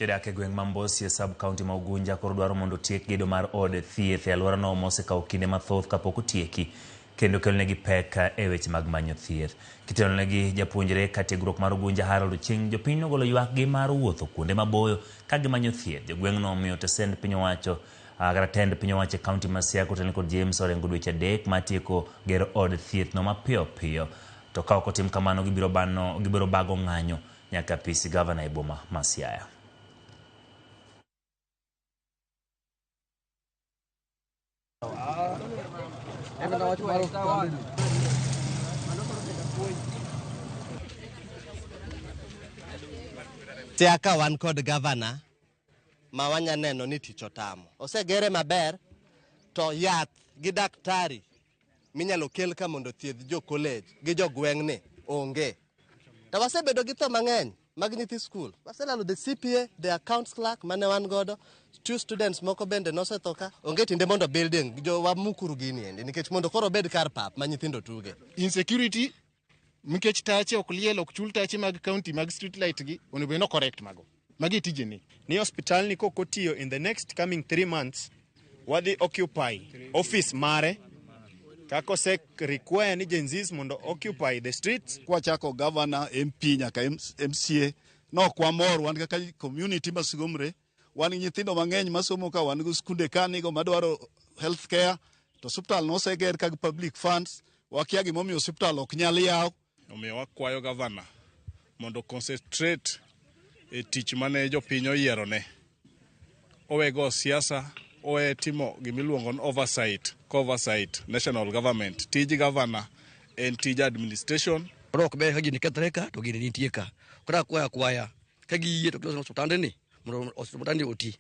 Jodak e gweng' Mambosi e sub-county ma Ugunja koro dwaro mondo tiek gedo mar od thieth e alworano mosekawo kinde mathoth kapok otieki kendo kelonegi pek e weche mag manyo thieth. Kitelonegi japuonjre ka tiegruok mar Ugunja Harold Ochieng, jopiny nogolo ywakgi mar wuotho kuonde maboyo ka gimanyo thieth. Jogweng'no omiyo tesend piny owacho kata tend piny owacho e kaunti ma Siaya kotelne kod James Orengo dweche 3 matieko gero od thieth no mapiyo piyo. To ka ok otim kamano gibiro bago ng'anyo nyaka apis gavana e boma ma Siaya. Siaka wan kod gavana ma wanya neno ni tich otamo. Osegere maber to yath gi daktari minyalo kel ka mondo thiedh jo college gi jo gweng'ni onge. To wasebedo gi tho mang'eny mag nyithi skul. Waselalo the CPA, the accounts clerk mane wan godo, 2 students moko bende nosetho ka. Onge tinde mondo building jo wamukuru gini ende nikech mondo koro bed kar pap ma nyithindo tuge. Insecurity mikech tache ok liel ok chul tache mag county mag street light gi onego no correct mago. Magi tije ni hospital ni kokotiyo in the next coming 3 months wadhi occupy office mare kako se require ni Gen-Zs mondo occupy the streets. Kwa chako governor, MP nyaka MCA no kwa mor wan kaka community masigomre wan nyithindo mang'eny masomo ka wan go skunde kanigo madwaro health care to hospital no seger kag public funds wakia gimomiyo hospital ok nyal yaw. Omiyo wakwayo governor mondo concentrate e tich mane jopiny oyierone. Owego siasa, owe timo gimiluongo ni oversight national government. Tij governor en tij administration. Rok be hagi nikethre ka to gini nitie ka. Kora kwaya ka giyie to osiptande ni mondo osiptande oti.